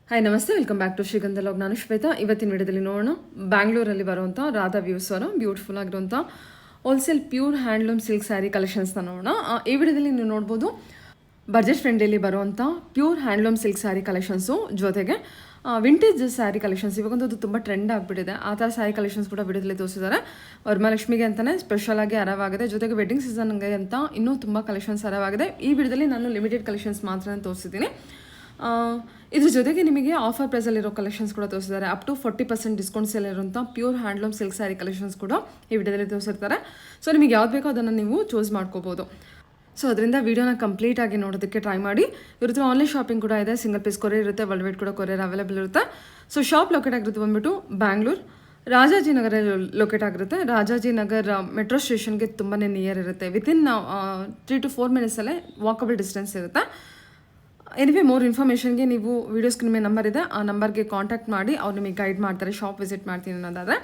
Hi ನಮಸ್ತೆ, welcome back to Shreegandha log. ನಾನು ಶ್ವೇತಾ. ಇವತ್ತಿನ ವಿಡಿಯೋದಲ್ಲಿ ನೋಡೋಣ ಬ್ಯಾಂಗ್ಳೂರಲ್ಲಿ ಬರುವಂಥ ರಾಧಾ ವ್ಯೂಸ್ ಅವರ ಬ್ಯೂಟಿಫುಲ್ ಆಗಿರುವಂಥ wholesale pure handloom silk sari ಕಲೆಕ್ಷನ್ಸ್ನ ನೋಡೋಣ. ಈ ವಿಡಿಯೋದಲ್ಲಿ ನೀವು ನೋಡ್ಬೋದು ಬಜೆಟ್ ಫ್ರೆಂಡ್ಲಿ ಬರುವಂಥ pure handloom silk sari collections, ಜೊತೆಗೆ ವಿಂಟೇಜ್ ಸ್ಯಾರಿ ಕಲೆಕ್ಷನ್ಸ್. ಇವಾಗೊಂದು ಅದು ತುಂಬ ಟ್ರೆಂಡ್ ಆಗಿಬಿಟ್ಟಿದೆ. ಆ ಥರ ಸ್ಯಾರಿ ಕಲೆಕ್ಷನ್ಸ್ ಕೂಡ ವಿಡಿಯೋದಲ್ಲಿ ತೋರಿಸಿದ್ದಾರೆ. ವರಮಹಾಲಕ್ಷ್ಮಿಗೆ ಅಂತಲೇ ಸ್ಪೆಷಲಾಗಿ ಅರವಾಗಿದೆ, ಜೊತೆಗೆ ವೆಡ್ಡಿಂಗ್ ಸೀಸನ್ಗೆ ಅಂತ ಇನ್ನೂ ತುಂಬ ಕಲೆಕ್ಷನ್ಸ್ ಅರವಾಗಿದೆ. ಈ ವಿಡಿಯೋದಲ್ಲಿ ನಾನು ಲಿಮಿಟೆಡ್ ಕಲೆಕ್ಷನ್ಸ್ ಮಾತ್ರ ತೋರಿಸಿದ್ದೀನಿ. ಇದ್ರ ಜೊತೆಗೆ ನಿಮಗೆ ಆಫರ್ ಪ್ರೈಸಲ್ಲಿರೋ ಕಲೆಕ್ಷನ್ಸ್ ಕೂಡ ತೋರಿಸಿದ್ದಾರೆ. ಅಪ್ ಟು 40% ಡಿಸ್ಕೌಂಟ್ ಸೇಲ್ ಇರುವಂಥ pure handloom silk sari collections ಕೂಡ ಈ ವಿಡಿಯೋದಲ್ಲಿ ತೋರಿಸಿರ್ತಾರೆ. ಸೊ ನಿಮಗೆ ಯಾವ್ದು ಬೇಕೋ ಅದನ್ನು ನೀವು ಚೂಸ್ ಮಾಡ್ಕೋಬೋದು. ಸೊ ಅದರಿಂದ ವೀಡಿಯೋನ ಕಂಪ್ಲೀಟಾಗಿ ನೋಡೋದಕ್ಕೆ ಟ್ರೈ ಮಾಡಿ. ಇರುತ್ತೆ ಆನ್ಲೈನ್ ಶಾಪಿಂಗ್ ಕೂಡ ಇದೆ, ಸಿಂಗಲ್ ಪೀಸ್ ಕೊರಿಯರ್ ಇರುತ್ತೆ, ವರ್ಲ್ಡ್ ವೈಡ್ ಕೂಡ ಕೊರಿಯರ್ ಅವೈಲೇಬಲ್ ಇರುತ್ತೆ. ಸೊ ಶಾಪ್ ಲೊಕೇಟ್ ಆಗಿರುತ್ತೆ ಬಂದ್ಬಿಟ್ಟು ಬ್ಯಾಂಗ್ಳೂರ್ ರಾಜಾಜಿನಗರ ಲೊಕೇಟ್ ಆಗಿರುತ್ತೆ. ರಾಜಾಜಿನಗರ್ ಮೆಟ್ರೋ ಸ್ಟೇಷನ್ಗೆ ತುಂಬಾ ನಿಯರ್ ಇರುತ್ತೆ. ವಿತಿನ್ 3 to 4 ಮಿನಿಟ್ಸಲ್ಲೇ ವಾಕಬಲ್ ಡಿಸ್ಟೆನ್ಸ್ ಇರುತ್ತೆ. ಎನಿವೆ ಮೋರ್ ಇನ್ಫಾರ್ಮೇಷನ್ಗೆ ನೀವು ವೀಡಿಯೋ ಸ್ಕ್ರೀನ್ ಮೇಲೆ ನಂಬರ್ ಇದೆ, ಆ ನಂಬರ್ಗೆ ಕಾಂಟ್ಯಾಕ್ಟ್ ಮಾಡಿ ಅವ್ರು ನಿಮಗೆ ಗೈಡ್ ಮಾಡ್ತಾರೆ. ಶಾಪ್ ವಿಸಿಟ್ ಮಾಡ್ತೀನಿ ಅನ್ನೋದಾದರೆ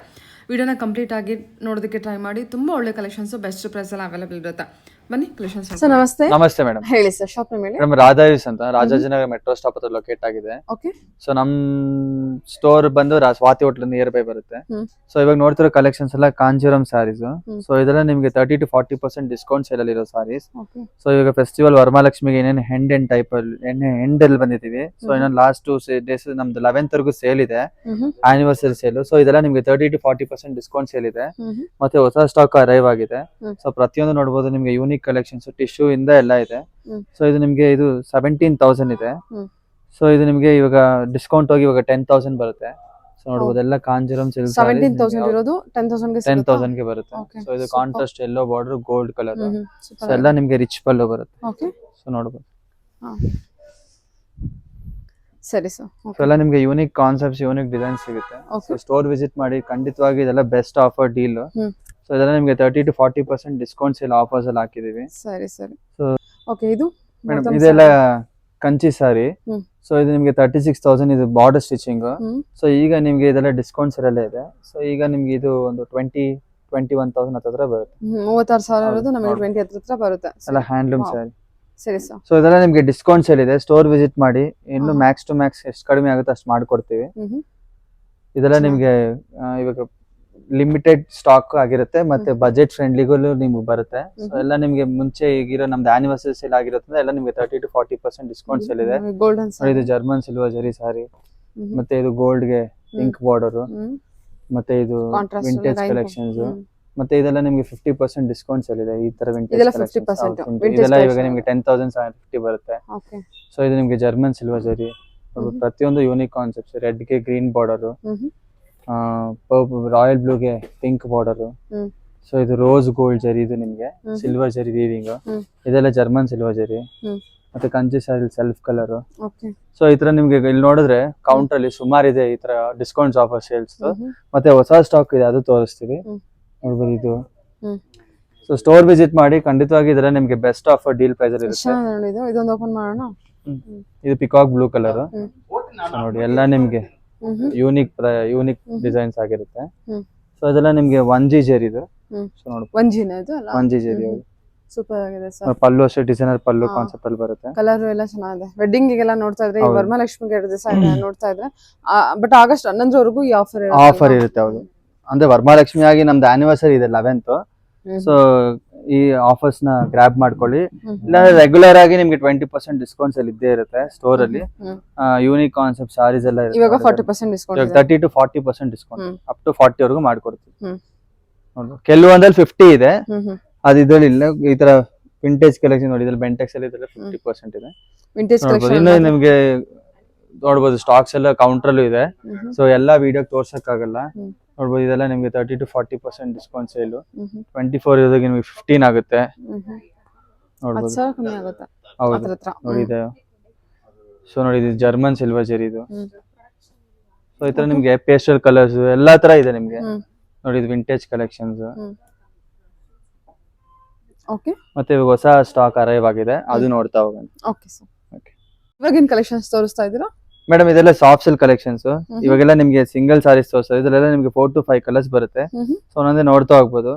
ವೀಡಿಯೋನ ಕಂಪ್ಲೀಟಾಗಿ ನೋಡೋದಕ್ಕೆ ಟ್ರೈ ಮಾಡಿ. ತುಂಬ ಒಳ್ಳೆ ಕಲೆಕ್ಷನ್ಸು ಬೆಸ್ಟ್ ಪ್ರೈಸಲ್ಲಿ ಅವೈಲೇಬಲ್ ಇರುತ್ತೆ. ಬನ್ನಿ ಕಲೆಕ್ಷನ್ಸ್. ಸರ್ ನಮಸ್ತೆ. ನಮಸ್ತೆ ಮೇಡಮ್. ಹೇಳಿ ಸರ್. ಶಾಪ್ ಮೇಲೆ ಮೇಡಮ್ ರಾಧಾಯೂಸ್ ಅಂತ ರಾಜಾಜಿನಗರ ಮೆಟ್ರೋ ಸ್ಟಾಪ್ ಹತ್ರ ಲೊಕೇಟ್ ಆಗಿದೆ. ಓಕೆ. ಸೊ ನಮ್ ಸ್ಟೋರ್ ಬಂದು ಸ್ವಾತಿ ಹೋಟ್ಲ್ ನಿಯರ್ ಬೈ ಬರುತ್ತೆ. ಸೊ ಇವಾಗ ನೋಡ್ತಿರೋ ಕಲೆಕ್ಷನ್ಸ್ ಎಲ್ಲ ಕಾಂಜೀರಂ ಸ್ಯಾರೀಸ್. ಸೊ ಇದೆಲ್ಲ ನಿಮ್ಗೆ 30 to 40% ಡಿಸ್ಕೌಂಟ್ ಸೇಲ್ ಅಲ್ಲಿ ಇರೋ ಸ್ಯಾರೀಸ್. ಸೊ ಇವಾಗ ಫೆಸ್ಟಿವಲ್ ವರಮಹಾಲಕ್ಷ್ಮಿಗೆ ಏನೇನು ಹೆಂಡ್ ಅಂಡ್ ಟೈಪ್ ಅಲ್ಲಿ ಹೆಂಡ್ ಅಲ್ಲಿ ಬಂದಿದ್ದೀವಿ. ಸೊ ಇನ್ನೊಂದು ಲಾಸ್ಟ್ 2 ಡೇಸ್ ನಮ್ದು 11th ವರೆಗೂ ಸೇಲ್ ಇದೆ, ಆನಿವರ್ಸರಿ ಸೇಲ್. ಸೊ ಇದೆಲ್ಲ ನಿಮ್ಗೆ 30 to 40% ಡಿಸ್ಕೌಂಟ್ ಸೇಲ್ ಇದೆ. ಮತ್ತೆ ಹೊಸ ಸ್ಟಾಕ್ ಅರೈವ್ ಆಗಿದೆ. ಸೊ ಪ್ರತಿಯೊಂದು ನೋಡಬಹುದು ನಿಮ್ಗೆ ಯೂನಿಕ್ ಕಲೆಕ್ಷನ್ಸ್ ಟಿಶ್ಯೂ ಇಂದ ಎಲ್ಲ ಇದೆ. ಸೊ ಇದು ನಿಮ್ಗೆ ಇದು 17,000 ಇದೆ. ಸೊ ಇದು ನಿಮ್ಗೆ ಇವಾಗ ಡಿಸ್ಕೌಂಟ್ ಹೋಗಿ ಇವಾಗ 10,000 ಬರುತ್ತೆ. ಸೊ ನೋಡಬಹುದು ಎಲ್ಲ ಕಾಂಜೀರಂ ಸಿಲ್ಕ್ 17,000 ಇರೋದು 10,000 ಗೆ ಬರುತ್ತೆ. ಸೊ ಇದು contrast yellow border gold colour. So ಎಲ್ಲ ನಿಮ್ಗೆ ರಿಚ್ ಪಲ್ಲು ಬರುತ್ತೆ. ಸೊ ನೋಡಬಹುದು. ಸರಿ ಸರ್. ಸೊ ಎಲ್ಲ ನಿಮ್ಗೆ ಯೂನಿಕ್ ಕಾನ್ಸೆಪ್ಟ್ಸ್, ಯೂನಿಕ್ ಡಿಸೈನ್ ಸಿಗುತ್ತೆ. ಸೊ ಸ್ಟೋರ್ ವಿಸಿಟ್ ಮಾಡಿ, ಖಂಡಿತವಾಗಿ ಇದೆಲ್ಲ ಬೆಸ್ಟ್ ಆಫರ್ ಡೀಲ್. ಸೊ ಇದೆಲ್ಲ ನಿಮ್ಗೆ 30 to 40% ಡಿಸ್ಕೌಂಟ್ ಸೇಲ್ ಆಫರ್ಸ್ ಅಲ್ಲಿ ಹಾಕಿದೀವಿ. ಸರಿ ಸರಿ. So okay. ಇದು ಮೇಡಮ್ ಇದೆಲ್ಲ ಕಂಚಿ ಸಾರಿ. ಸೊ ಇದು ನಿಮ್ಗೆ 36,000 ಇದು ಬಾರ್ಡರ್ ಸ್ಟಿಚಿಂಗ್. ಸೊ ಈಗ ನಿಮ್ಗೆ ಇದೆಲ್ಲ ಡಿಸ್ಕೌಂಟ್ಸ್ ಎಲ್ಲ ಇದೆ. ಸೊ ಈಗ ನಿಮ್ಗೆ ಇದು ಒಂದು 21,000 ಹತ್ರ ಬರುತ್ತೆ. 36,000 ಇರೋದು ನಮಗೆ 20 ಹತ್ರ ಬರುತ್ತೆ. ಎಲ್ಲ ಹ್ಯಾಂಡ್ಲೂಮ್ ಸಾರಿ. ಸರಿ ಸರ್. ಸೊ ಇದೆಲ್ಲ ನಿಮ್ಗೆ ಡಿಸ್ಕೌಂಟ್ ಸೇಲ್ ಇದೆ. ಸ್ಟೋರ್ ವಿಸಿಟ್ ಮಾಡಿ, ಇನ್ನು ಮ್ಯಾಕ್ಸ್ ಟು ಮ್ಯಾಕ್ಸ್ ಎಷ್ಟು ಕಡಿಮೆ ಆಗುತ್ತೆ ಅಷ್ಟು ಮಾಡ್ಕೊಡ್ತೀವಿ. ಇದೆಲ್ಲ ನಿಮ್ಗೆ ಇವಾಗ ಲಿಮಿಟೆಡ್ ಸ್ಟಾಕ್ ಆಗಿರುತ್ತೆ, ಮತ್ತೆ ಬಜೆಟ್ ಫ್ರೆಂಡ್ಲಿಗೂ ನಿಮ್ಗೆ ಬರುತ್ತೆ. ಸೊ ಎಲ್ಲ ನಿಮ್ಗೆ ಮುಂಚೆ ಈಗಿರೋ ನಮ್ದು ಆನಿವರ್ಸರಿ ಸೇಲ್ ಆಗಿರೋದ್ರಿಂದ ಎಲ್ಲ ನಿಮ್ಗೆ 30 to 40% ಡಿಸ್ಕೌಂಟ್ ಸೇಲ್ ಇದೆ. ಇದು ಜರ್ಮನ್ ಸಿಲ್ವರ್ ಜರಿ ಸಾರಿ, ಮತ್ತೆ ಇದು ಗೋಲ್ಡ್ ಗೆ ಪಿಂಕ್ ಬಾರ್ಡರ್, ಮತ್ತೆ ಇದು ವಿಂಟೇಜ್ ಕಲೆಕ್ಷನ್ಸ್, ಮತ್ತೆ ಇದೆಲ್ಲ ನಿಮ್ಗೆ 50% ಡಿಸ್ಕೌಂಟ್ ಸೇಲ್ ಇದೆ. ಈ ತರ ವಿಂಟೇಜ್ ಇದೆಲ್ಲ ಇವಾಗ ನಿಮ್ಗೆ 10,750 ಬರುತ್ತೆ. ಸೊ ಇದು ನಿಮ್ಗೆ ಜರ್ಮನ್ ಸಿಲ್ವರ್ ಜರಿ, ಪ್ರತಿಯೊಂದು ಯೂನಿಕ್ ಕಾನ್ಸೆಪ್ಟ್ಸ್. ರೆಡ್ ಗೆ ಗ್ರೀನ್ ಬಾರ್ಡರ್, ರಾಯಲ್ ಬ್ಲೂ ಗೆ ಪಿಂಕ್ ಬಾರ್ಡರ್. ಸೊ ಇದು ರೋಸ್ ಗೋಲ್ಡ್ ಜರಿ, ಇದು ನಿಮ್ಗೆ ಸಿಲ್ವರ್ ಜರಿ ವೀವಿಂಗ್. ಇದೆಲ್ಲ ಜರ್ಮನ್ ಸಿಲ್ವರ್ ಜರಿ, ಮತ್ತೆ ಕಂಚಿ ಸಾರಿ ಸೆಲ್ಫ್ ಕಲರ್. ಸೊ ಈ ತರ ನಿಮ್ಗೆ ಇಲ್ಲಿ ನೋಡಿದ್ರೆ ಕೌಂಟರ್ ಅಲ್ಲಿ ಸುಮಾರು ಇದೆ ಈ ತರ ಡಿಸ್ಕೌಂಟ್ಸ್ ಆಫರ್ ಸೇಲ್ಸ್. ಮತ್ತೆ ಹೊಸ ಸ್ಟಾಕ್ ಇದೆ, ಅದು ತೋರಿಸ್ತೀವಿ. ನೋಡ್ಬೋದು ಇದು. ಸೊ ಸ್ಟೋರ್ ವಿಸಿಟ್ ಮಾಡಿ, ಖಂಡಿತವಾಗಿ ಇದೆಲ್ಲ ನಿಮ್ಗೆ ಬೆಸ್ಟ್ ಆಫರ್ ಡೀಲ್ ಪ್ರೈಸ್ ಅಲ್ಲಿ ಇರುತ್ತೆ. ಇದೊಂದು ಓಪನ್ ಮಾಡೋಣ. ಇದು ಪಿಕಾಕ್ ಬ್ಲೂ ಕಲರ್. ನೋಡಿ ಎಲ್ಲ ನಿಮ್ಗೆ ಯೂನಿಕ್ ಡಿಸೈನ್ಸ್ ಆಗಿರುತ್ತೆ. ಸೊ ಅದೆಲ್ಲ ನಿಮ್ಗೆ 1G ಜರಿ ಇದು. ಸೊ ನೋಡಿ 1G ಜರಿ ಸೂಪರ್ ಆಗಿದೆ ಸರ್. ಪಲ್ಲು ಅಷ್ಟೇ ಡಿಸೈನರ್ ಪಲ್ಲು ಕಾನ್ಸೆಪ್ಟ್ ಅಲ್ಲಿ ಬರುತ್ತೆ. ಕಲರ್ ಎಲ್ಲ ಚೆನ್ನಾಗಿದೆ. ವೆಡ್ಡಿಂಗ್ ಗೆಲ್ಲ ನೋಡ್ತಾ ಇದ್ರೆ, ವರಮಹಾಲಕ್ಷ್ಮಿಗೆ ನೋಡ್ತಾ ಇದ್ರೆ, ಬಟ್ ಆಗಸ್ಟ್ 11 ವರೆಗೂ ಈ ಆಫರ್ ಇರುತ್ತೆ. ಹೌದು, ಅಂದ್ರೆ ವರಮಹಾಲಕ್ಷ್ಮಿ ಆಗಿ ನಮ್ದು ಆನಿವರ್ಸರಿ ಇದೆ 11th. ಸೊ ಈ ಆಫರ್ಸ್ ನ ಗ್ರಾಬ್ ಮಾಡ್ಕೊಳ್ಳಿ. ಇಲ್ಲಾಂದ್ರೆ ರೆಗ್ಯುಲರ್ ಆಗಿ ನಿಮ್ಗೆ 20% ಡಿಸ್ಕೌಂಟ್ಸ್ ಅಲ್ಲಿ ಇದ್ದೇ ಇರುತ್ತೆ ಸ್ಟೋರ್ ಅಲ್ಲಿ. ಯೂನಿಕ್ ಕಾನ್ಸೆಪ್ಟ್ ಸಾರೀಸ್ ಎಲ್ಲ ಇವಾಗ 40% discount, 30 to 40% discount, up to 40 ವರೆಗೂ ಮಾಡ್ಕೊಡ್ತೀವಿ. ಕೆಲವೊಂದಲ್ಲಿ 50 ಇದೆ, ಅದು ಇದ್ರಲ್ಲಿ ಇಲ್ಲ. ಈ ತರ ವಿಂಟೇಜ್ ಕಲೆಕ್ಷನ್ ನೋಡಿ, ಇದ್ರಲ್ಲಿ ಬೆಂಟೆಕ್ಸ್ ಅಲ್ಲಿ 50% ಇದೆ. ವಿಂಟೇಜ್ ಕಲೆಕ್ಷನ್ ಇನ್ನು ನಿಮ್ಗೆ ನೋಡ್ಬೋದು ಸ್ಟಾಕ್ಸ್ ಎಲ್ಲ ಕೌಂಟರ್ ಅಲ್ಲೂ ಇದೆ. ಸೊ ಎಲ್ಲಾ ವಿಡಿಯೋ ತೋರ್ಸಕ್ ಆಗಲ್ಲ. ನೋಡ್ಬೋದು ಇದೆಲ್ಲ ನಿಮ್ಗೆ 30 to 40% ಡಿಸ್ಕೌಂಟ್ ಸೇಲ್. 24 ಇರೋದಕ್ಕೆ ನಿಮ್ಗೆ 15 ಆಗುತ್ತೆ. ನೋಡ್ಬೋದು ಹೌದು, ನೋಡಿ ಇದೆ. ಸೊ ನೋಡಿ ಇದು ಜರ್ಮನ್ ಸಿಲ್ವರ್ ಜರಿ ಇದು. ಸೊ ಈ ತರ ನಿಮ್ಗೆ ಪೇಸ್ಟಲ್ ಕಲರ್ಸ್ ಎಲ್ಲಾ ತರ ಇದೆ ನಿಮ್ಗೆ. ನೋಡಿ ಇದು ವಿಂಟೇಜ್ ಕಲೆಕ್ಷನ್ಸ್. ಮತ್ತೆ ಇವಾಗ ಹೊಸ ಸ್ಟಾಕ್ ಅರೈವ್ ಆಗಿದೆ, ಅದು ನೋಡ್ತಾ ಹೋಗೋಣ. Okay sir. ಓಕೆ, ಇವಾಗಿನ ಕಲೆಕ್ಷನ್ಸ್ ತೋರಿಸ್ತಾ ಇದ್ದೀರಾ? ಮೇಡಮ್ ಇದೆಲ್ಲ ಸಾಫ್ಟ್ ಸಿಲ್ಕ್ ಕಲೆಕ್ಷನ್ಸ್. ಇವಾಗೆಲ್ಲ ನಿಮ್ಗೆ ಸಿಂಗಲ್ ಸಾರೀಸ್ ತೋರಿಸೋದು, ಇದೆಲ್ಲ ನಿಮ್ಗೆ 4 to 5 ಕಲರ್ಸ್ ಬರುತ್ತೆ. ಸೊ ಒಂದೊಂದೇ ನೋಡ್ತಾ ಹೋಗ್ಬೋದು.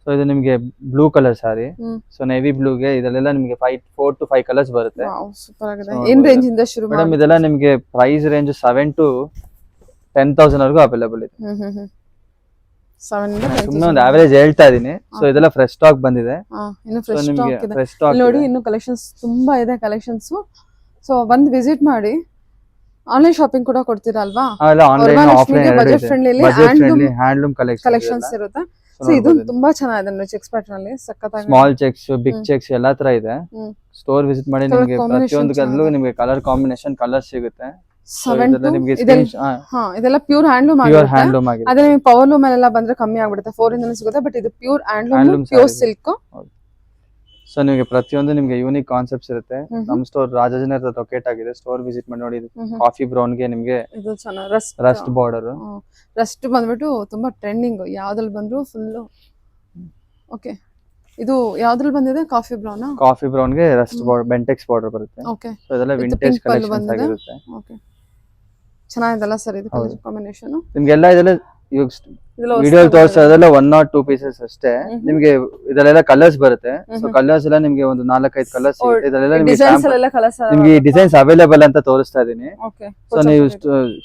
ಸೊ ಇದು ನಿಮ್ಗೆ ಬ್ಲೂ ಕಲರ್ ಸಾರಿ, ಸೊ ನೇವಿ ಬ್ಲೂಗೆ ಇದೆಲ್ಲ ನಿಮ್ಗೆ 4 to 5 ಕಲರ್ಸ್ ಬರುತ್ತೆ. ಸೂಪರ್ ಆಗಿದೆ. ಏನ್ ರೇಂಜ್ ಇಂದ ಶುರು ಮೇಡಮ್ ಇದೆಲ್ಲ ನಿಮ್ಗೆ ಪ್ರೈಸ್ ರೇಂಜ್ 7 to 10,000 ವರೆಗೂ ಅವೈಲೇಬಲ್ ಇದೆ. ಸುಮ್ಮನೆ ಒಂದು ಆವರೇಜ್ ಹೇಳ್ತಾ ಇದೀನಿ. ಸೊ ಇದೆಲ್ಲ ಫ್ರೆಶ್ ಸ್ಟಾಕ್ ಬಂದಿದೆ. ಇನ್ನು ಫ್ರೆಶ್ ಸ್ಟಾಕ್ ನೋಡಿ, ಇನ್ನು ಕಲೆಕ್ಷನ್ಸ್ ತುಂಬಾ ಇದೆ ಕಲೆಕ್ಷನ್ಸ್. ಸೊ ಬಂದು ವಿಸಿಟ್ ಮಾಡಿ. ಆನ್ಲೈನ್ ಶಾಪಿಂಗ್ ಕೂಡ ಕೊಡ್ತೀರಾ ಅಲ್ವಾ? Online offline budget friendly handloom collections ಇರುತ್ತೆ. ಸೊ ಇದು ತುಂಬಾ ಚೆನ್ನಾಗಿದೆ ಚೆಕ್ಸ್ ಪ್ಯಾಟರ್ನ್ ಅಲ್ಲಿ, ಸಕ್ಕತ್ತಾಗಿ ಸ್ಮಾಲ್ ಚೆಕ್ಸ್, ಬಿಗ್ ಚೆಕ್ಸ್ ಎಲ್ಲಾ ತರ ಇದೆ. ಸ್ಟೋರ್ ವಿಸಿಟ್ ಮಾಡಿ, ನಿಮಗೆ ಪ್ರತಿಯೊಂದು ಕಲರ್ಲು ನಿಮಗೆ ಕಲರ್ ಕಾಂಬಿನೇಷನ್ ಕಲರ್ ಸಿಗುತ್ತೆ. ಇದೆಲ್ಲ ಪ್ಯೂರ್ ಹ್ಯಾಂಡ್ಲೂಮ್ ಆಗಿದೆ. ಅದೇ ನಿಮಗೆ ಪವರ್ ಲೂಮ್ ಎಲ್ಲ ಬಂದ್ರೆ ಕಮ್ಮಿ ಆಗ್ಬಿಡುತ್ತೆ, 4 ಇಂದ ಸಿಗುತ್ತೆ. ಬಟ್ ಇದು pure handloom, pure silk. So ನಿಮಗೆ ಪ್ರತಿಯೊಂದು ನಿಮಗೆ ಯೂನಿಕ್ ಕಾನ್ಸೆಪ್ಟ್ಸ್ ಇರುತ್ತೆ. ನಮ್ಮ ಸ್ಟೋರ್ ರಾಜಾಜಿನಗರ ಲೊಕೇಟ್ ಆಗಿದೆ. ಸ್ಟೋರ್ ವಿಸಿಟ್ ಮಾಡಿ ನೋಡಿ. ಕಾಫಿ ಬ್ರೌನ್ ಗೆ ನಿಮಗೆ ಇದು ಚೆನ್ನಾಗಿ ರಸ್ಟ್ ಬಾರ್ಡರ್. ರಸ್ಟ್ ಬಂದ್ಬಿಟ್ಟು ತುಂಬಾ ಟ್ರೆಂಡಿಂಗ್, ಯಾವ್ದ್ರಲ್ಲಿ ಬಂದ್ರು ಫುಲ್. ಓಕೆ, ಇದು ಯಾವ್ದ್ರಲ್ಲಿ ಬಂದಿದೆ? Coffee brown. ಕಾಫಿ ಬ್ರೌನ್ ಗೆ ರಸ್ಟ್ ಬಾರ್ಡರ್, ಬೆಂಟೆಕ್ಸ್ ಬಾರ್ಡರ್ ಬರುತ್ತೆ. ಓಕೆ, ಸೊ ಇದೆಲ್ಲ ವಿಂಟೇಜ್ ಕಲೆಕ್ಷನ್ಸ್ ಆಗಿರುತ್ತೆ. ಓಕೆ, ಚೆನ್ನಾಗಿದೆಲ್ಲ ಸರ್ ಇದು ಕಲರ್ ಕಾಂಬಿನೇಷನ್. ನಿಮಗೆಲ್ಲ ಇದೆಲ್ಲ ವಿಡಿಯೋ ತೋರಿಸೋದೆಲ್ಲ 1 or 2 ಪೀಸಸ್ ಅಷ್ಟೇ. ನಿಮ್ಗೆ ಇದೆಲ್ಲ ಕಲರ್ಸ್ ಬರುತ್ತೆ. ಸೊ ಕಲರ್ಸ್ ಎಲ್ಲ ನಿಮ್ಗೆ ಒಂದು 4-5 ಕಲರ್ಸ್ ಸಿಗುತ್ತೆ. ಇದೆಲ್ಲ ನಿಮ್ಗೆ ಡಿಸೈನ್ಸ್ ಅವೈಲೇಬಲ್ ಅಂತ ತೋರಿಸ್ತಾ ಇದೀನಿ. ಸೊ ನೀವು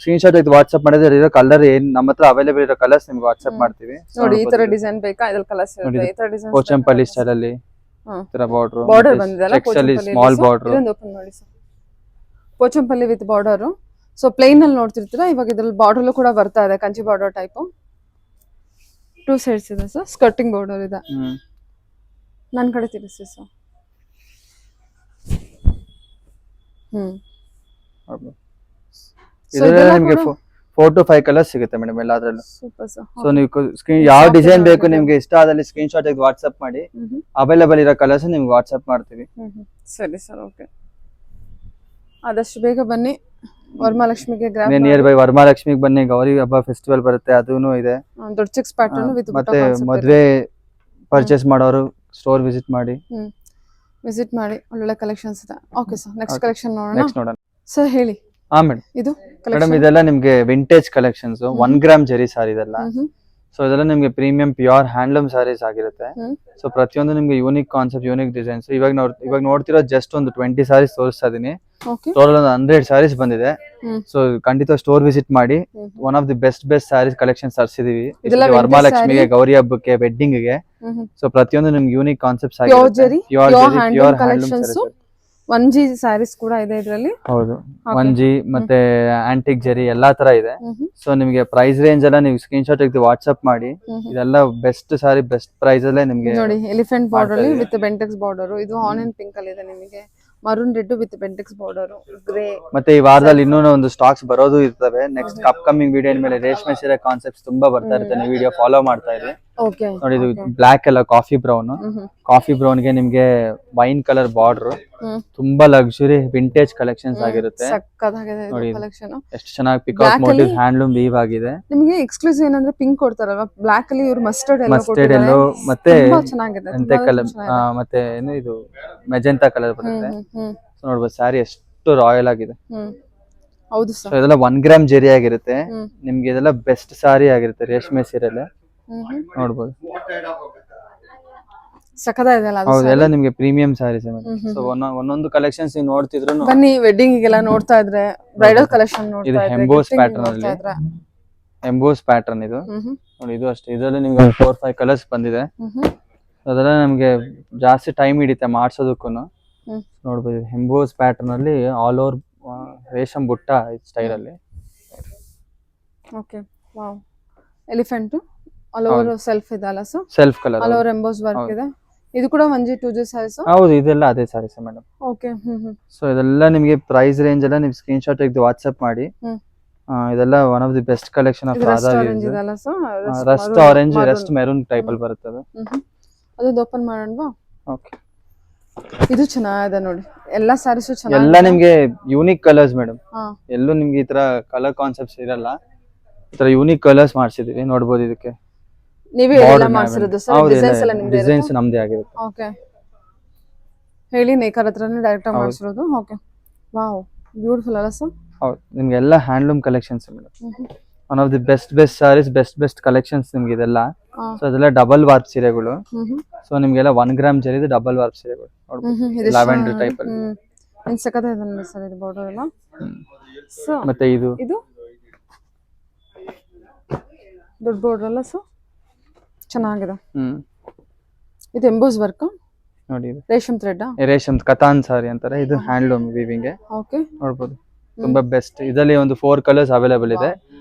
ಸ್ಕ್ರೀನ್ ಶಾಟ್ ತೆಗೆದು ವಾಟ್ಸ್ಆಪ್ ಮಾಡಿದ್ರೆ ಇರೋ ಕಲರ್ ಏನ್ ನಮ್ಮ ಹತ್ರ ಅವೈಲೇಬಲ್ ಇರೋ ಕಲರ್ಸ್ ನಿಮ್ಗೆ ವಾಟ್ಸ್ಆಪ್ ಮಾಡ್ತೀವಿ. ನೋಡಿ, ಈ ತರ ಡಿಸೈನ್ ಬೇಕಾ? ಇದ್ರಲ್ಲಿ ಕಲರ್ಸ್ ಇರುತ್ತೆ. ಈ ತರ ಡಿಸೈನ್ ಪೋಚಂಪಲ್ಲಿ ಸ್ಟೈಲ್ ಅಲ್ಲಿ ಈ ತರ ಬಾರ್ಡರ್ ಬಂದಿದೆಲ್ಲ, ಚೆಕ್ಸ್ ಸ್ಮಾಲ್ ಬಾರ್ಡರ್. ಇದೊಂದು ಓಪನ್ ಮಾಡಿ sir. Pochampally with border. So plain ಅಲ್ಲಿ ನೋಡ್ತಿರ್ತೀರಾ, ಇವಾಗ ಇದ್ರಲ್ಲಿ ಬಾರ್ಡರ್ ಕೂಡ ಬರ್ತಾ ಇದೆ, ಕಂಚಿ ಬಾರ್ಡರ್ ಟೈಪ್. 2 ಸೈಡ್ಸ್ ಇದೆ ಸರ್. ಸ್ಕರ್ಟಿಂಗ್ ಬಾರ್ಡರ್ ಇದೆ. ನನ್ನ ಕಡೆ ತಿರ್ಸಿ ಸರ್. ಇದೆಲ್ಲ ನಿಮಗೆ 4 to 5 ಕಲರ್ಸ್ ಸಿಗುತ್ತೆ ಮೇಡಮ್ ಎಲ್ಲಾದ್ರಲ್ಲೂ. Super sir. ಸೊ ನೀವು ಯಾವ ಡಿಸೈನ್ ಬೇಕು ನಿಮ್ಗೆ ಇಷ್ಟ ಆದಲ್ಲಿ ಸ್ಕ್ರೀನ್ ಶಾಟ್ ತೆಗೆದು ವಾಟ್ಸ್ಆಪ್ ಮಾಡಿ. ಅವೈಲೇಬಲ್ ಇರೋ ಕಲರ್ಸ್ ನಿಮ್ಗೆ ವಾಟ್ಸ್ಆಪ್ ಮಾಡ್ತೀವಿ. ಸರಿ ಸರ್, ಓಕೆ. ಆದಷ್ಟು ಬೇಗ ಬನ್ನಿ. ವರಮಹಾಲಕ್ಷ್ಮಿಗೆ ನಿಯರ್ ಬೈ ವರಮಹಾಲಕ್ಷ್ಮಿಗೆ ಬನ್ನಿ. ಗೌರಿ ಹಬ್ಬ ಫೆಸ್ಟಿವಲ್ ಬರುತ್ತೆ, ಅದೂನು ಇದೆ. ದೊಡ್ಡ ಚೆಕ್ಸ್ ಪ್ಯಾಟರ್ನ್ ವಿತ್ ಮತ್ತೆ ಮದುವೆ ಪರ್ಚೇಸ್ ಮಾಡೋರು ಸ್ಟೋರ್ ವಿಸಿಟ್ ಮಾಡಿ. ಒಳ್ಳೆ ಕಲೆಕ್ಷನ್ಸ್ ಇದೆ. ಓಕೆ ಸರ್, ನೆಕ್ಸ್ಟ್ ಕಲೆಕ್ಷನ್ ನೋಡೋಣ. ಸರ್ ಹೇಳಿ. ಮೇಡಮ್, ಇದು ಮೇಡಮ್ ಇದೆಲ್ಲ ನಿಮ್ಗೆ ವಿಂಟೇಜ್ ಕಲೆಕ್ಷನ್ಸ್. 1 ಗ್ರಾಮ್ ಜರಿ ಸಾರಿ ಇದೆಲ್ಲ. ಸೊ ಇದೆಲ್ಲ ನಿಮ್ಗೆ ಪ್ರೀಮಿಯಂ ಪ್ಯೂರ್ ಹ್ಯಾಂಡ್ಲೂಮ್ ಸಾರೀಸ್ ಆಗಿರುತ್ತೆ. ಸೊ ಪ್ರತಿಯೊಂದು ನಿಮ್ಗೆ ಯೂನಿಕ್ ಕಾನ್ಸೆಪ್ಟ್, ಯೂನಿಕ್ ಡಿಸೈನ್ಸ್. ಇವಾಗ ನೋಡ್ತಿರೋ ಜಸ್ಟ್ ಒಂದು 20 ಸಾರೀಸ್ ತೋರಿಸ್ತಾ ಇದೀನಿ. ಟೋಟಲ್ ಒಂದು 100 ಸಾರೀಸ್ ಬಂದಿದೆ. ಸೊ ಖಂಡಿತ ಸ್ಟೋರ್ ವಿಸಿಟ್ ಮಾಡಿ. One of the best sarees collections ತರಿಸಿದೀವಿ ವರಮಹಾಲಕ್ಷ್ಮಿಗೆ, ಗೌರಿ ಹಬ್ಬಕ್ಕೆ, ವೆಡ್ಡಿಂಗ್ ಗೆ. ಸೊ ಪ್ರತಿಯೊಂದು ನಿಮ್ಗೆ ಯೂನಿಕ್ ಕಾನ್ಸೆಪ್ಟ್ಸ್ ಆಗಿರುತ್ತೆ. ಪ್ಯೂರ್ ಹ್ಯಾಂಡ್ಲೂಮ್ 1G ಸ್ಯಾರೀಸ್ ಕೂಡ ಇದೆ ಇದರಲ್ಲಿ. ಹೌದು, 1G ಮತ್ತೆ ಆಂಟಿಕ್ ಜರಿ ಎಲ್ಲಾ ತರ ಇದೆ. ಸೊ ನಿಮ್ಗೆ ಪ್ರೈಸ್ ರೇಂಜ್ ಎಲ್ಲ ನೀವು ಸ್ಕ್ರೀನ್ ಶಾಟ್ ತೆಗೆದು ವಾಟ್ಸ್ಆಪ್ ಮಾಡಿ. ಇದೆಲ್ಲ ಬೆಸ್ಟ್ ಸಾರಿ, ಬೆಸ್ಟ್ ಪ್ರೈಸ್ ಅಲ್ಲೇ ನಿಮ್ಗೆ ನೋಡಿ. ಎಲಿಫೆಂಟ್ ಬಾರ್ಡರ್ ಅಲ್ಲಿ ವಿತ್ ಬೆಂಟೆಕ್ಸ್ ಬಾರ್ಡರ್. ಇದು ಆನಿಯನ್ ಪಿಂಕ್ ಅಲ್ಲಿ ಇದೆ ನಿಮಗೆ. Maroon red with Bentex border, grey. ಮತ್ತೆ ಈ ವಾರದಲ್ಲಿ ಇನ್ನೂ ಒಂದು ಸ್ಟಾಕ್ಸ್ ಬರೋದು ಇರ್ತವೆ. ನೆಕ್ಸ್ಟ್ ಅಪ್ಕಮಿಂಗ್ ವಿಡಿಯೋ ಮೇಲೆ ರೇಷ್ಮೆ ಸೀರೆ ಕಾನ್ಸೆಪ್ಟ್ಸ್ ತುಂಬಾ ಬರ್ತಾ ಇರುತ್ತೆ. ನೀವು ವಿಡಿಯೋ ಫಾಲೋ ಮಾಡ್ತಾ ಇರಿ. ನೋಡಿ, ಇದು ಬ್ಲಾಕ್ ಅಲ್ಲ, ಕಾಫಿ ಬ್ರೌನ್. ಕಾಫಿ ಬ್ರೌನ್ ಗೆ ನಿಮ್ಗೆ ವೈನ್ ಕಲರ್ ಬಾರ್ಡರ್. ತುಂಬಾ ಲಕ್ಸುರಿ ವಿಂಟೇಜ್ ಕಲೆಕ್ಷನ್ಸ್ ಆಗಿರುತ್ತೆ. ನೋಡಿ ಎಷ್ಟು ಚೆನ್ನಾಗಿ ಪಿಕಾಕ್ ಮೋಟಿವ್ ಹ್ಯಾಂಡ್ಲೂಮ್ ವೀವ್ ಆಗಿದೆ. ನಿಮಗೆ ಎಕ್ಸ್ಕ್ಲೂಸಿವ್ ಏನಂದ್ರೆ ಪಿಂಕ್ ಕೊಡ್ತಾರಲ್ವಾ, ಬ್ಲಾಕ್ ಅಲ್ಲಿ ಇವರು ಮಸ್ಟರ್ಡ್ ಎಲ್ಲೋ ಮತ್ತೆ ಚೆನ್ನಾಗಿದೆ ಕಲರ್, ಮತ್ತೆ ಏನು ಇದು ಮೆಜೆಂಟಾ ಕಲರ್ ಬರುತ್ತೆ. ನೋಡ್ಬೋದು ಸ್ಯಾರಿ ಎಷ್ಟು ರಾಯಲ್ ಆಗಿದೆ. ಹೌದು ಸರ್. ಇದೆಲ್ಲ 1 ಗ್ರಾಮ್ ಜರಿ ಆಗಿರುತ್ತೆ. ನಿಮ್ಗೆ ಇದೆಲ್ಲ ಬೆಸ್ಟ್ ಸಾರಿ ಆಗಿರುತ್ತೆ ರೇಷ್ಮೆ ಸೀರೆಲ್ಲ. ನೋಡ್ಬೋದು ಸಖತ್ತಾಗಿದೆಲ್ಲ. ಹೌದು, ಎಲ್ಲ ನಿಮ್ಗೆ ಪ್ರೀಮಿಯಂ ಸಾರೀಸ್. ಸೊ ಒಂದೊಂದು ಕಲೆಕ್ಷನ್ಸ್ ನೀವು ನೋಡ್ತಿದ್ರು ಬನ್ನಿ. ವೆಡ್ಡಿಂಗ್ ಗೆಲ್ಲ ನೋಡ್ತಾ ಇದ್ರೆ, ಬ್ರೈಡಲ್ ಕಲೆಕ್ಷನ್ ನೋಡ್ತಾ ಇದ್ರೆ. ಇದು ಎಂಬೋಸ್ ಪ್ಯಾಟರ್ನ್ ಅಲ್ಲಿ, ಎಂಬೋಸ್ ಪ್ಯಾಟರ್ನ್ ಇದು. ನೋಡಿ, ಇದು ಅಷ್ಟೇ. ಇದರಲ್ಲಿ ನಿಮ್ಗೆ 4-5 ಕಲರ್ಸ್ ಬಂದಿದೆ. ಅದೆಲ್ಲ ನಮ್ಗೆ ಜಾಸ್ತಿ ಟೈಮ್ ಹಿಡಿತೆ ಮಾಡ್ಸೋದಕ್ಕೂ. ನೋಡ್ಬೋದು, ಎಂಬೋಸ್ ಪ್ಯಾಟರ್ನ್ ಅಲ್ಲಿ ಆಲ್ ಓವರ್ ರೇಷಮ್ ಬುಟ್ಟ ಸ್ಟೈಲ್ ಅಲ್ಲಿ. Okay, wow. Elephant all over self ಇದೆ ಅಲ್ಲ sir? Self colour, all over emboss work ಇದೆ. ಇದು ಕೂಡ 1G 2G ಸೈಜ್. ಹೌದು, ಇದೆಲ್ಲ ಅದೇ ಸಾರೀಸ್ ಮೇಡಮ್. ಓಕೆ. ಸೊ ಇದೆಲ್ಲ ನಿಮಗೆ ಪ್ರೈಸ್ ರೇಂಜ್ ಎಲ್ಲ ನೀವು ಸ್ಕ್ರೀನ್ ಶಾಟ್ ತೆಗೆದು ವಾಟ್ಸ್ಆಪ್ ಮಾಡಿ. ಇದೆಲ್ಲ one of the best collection of Radha views. Rust orange, Rust maroon type ಅಲ್ಲಿ ಬರುತ್ತೆ ಅದು. ಅದೊಂದು ಓಪನ್ ಮಾಡೋಣವಾ? ಓಕೆ. ಇದು ಚೆನ್ನಾಗಿದೆ ನೋಡಿ. ಎಲ್ಲ ಸ್ಯಾರೀಸ್ ಚೆನ್ನಾಗಿದೆ. ಎಲ್ಲ ನಿಮಗೆ ಯೂನಿಕ್ ಕಲರ್ಸ್ ಮೇಡಮ್. ಎಲ್ಲೂ ನಿಮ್ಗೆ ಈ ತರ ಕಲರ್ ಕಾನ್ಸೆಪ್ಟ್ಸ್ ಇರಲ್ಲ. ಈ ತರ ಯೂನಿಕ್ ಕಲರ್ಸ್ ಮಾಡ್ಸಿದೀವಿ. ನೋಡಬಹುದು. ಇದಕ್ಕೆ ನೀವೇ ಎಲ್ಲ ಮಾಡ್ಸಿರೋದು ಸರ್? ಡಿಸೈನ್ಸ್ ಎಲ್ಲ ನಿಮ್ದೇ? ಡಿಸೈನ್ಸ್ ನಮ್ದೇ ಆಗಿರುತ್ತೆ. ಓಕೆ. ಹೇಳಿ, ನೇಕರ್ ಹತ್ರನೇ ಡೈರೆಕ್ಟ್ ಆಗಿ ಮಾಡ್ಸಿರೋದು. ಓಕೆ, ವಾವ್, ಬ್ಯೂಟಿಫುಲ್ ಅಲ್ಲ ಸರ್? ಹೌದು ನಿಮ್ಗೆಲ್ಲ handloom collections madam. One of the best sarees best collections ನಿಮ್ಗೆ ಇದೆಲ್ಲ. ಸೊ ಅದೆಲ್ಲ ಡಬಲ್ ವಾರ್ಪ್ ಸೀರೆಗಳು. ಸೊ ನಿಮ್ಗೆಲ್ಲ 1 ಗ್ರಾಮ್ ಜರಿದು ಡಬಲ್ ವಾರ್ಪ್ ಸೀರೆಗಳು ನೋಡ್ಬೋದು, ಲ್ಯಾವೆಂಡರ್ ಟೈಪ್ ಅಲ್ಲಿ. ಏನು ಸಖತ್ತಾಗಿದೆ ನೋಡಿ ಸರ್ ಇದು ಬಾರ್ಡರ್ ಎಲ್ಲ. ಸೊ ಮತ್ತೆ ಇದು ದೊಡ್ಡ ಬಾರ್ಡರ್ ಅಲ್ಲ, ಸೊ ಚೆನ್ನಾಗಿದೆ. ಇದು ಎಂಬೋಸ್ ವರ್ಕ್ ನೋಡಿ, ಇದು ರೇಷ್ಮೆ ಥ್ರೆಡ್, ರೇಷ್ಮೆ ಕತಾನ್ ಸಾರಿ ಅಂತಾರೆ. ಇದು ಹ್ಯಾಂಡ್ಲೂಮ್ ವೀವಿಂಗ್. ಓಕೆ ನೋಡ್ಬೋದು ತುಂಬಾ ಬೆಸ್ಟ್. ಇದರಲ್ಲಿ ಒಂದು 4 ಕಲರ್ಸ್ ಅವೈಲೇಬಲ್ ಇದೆ.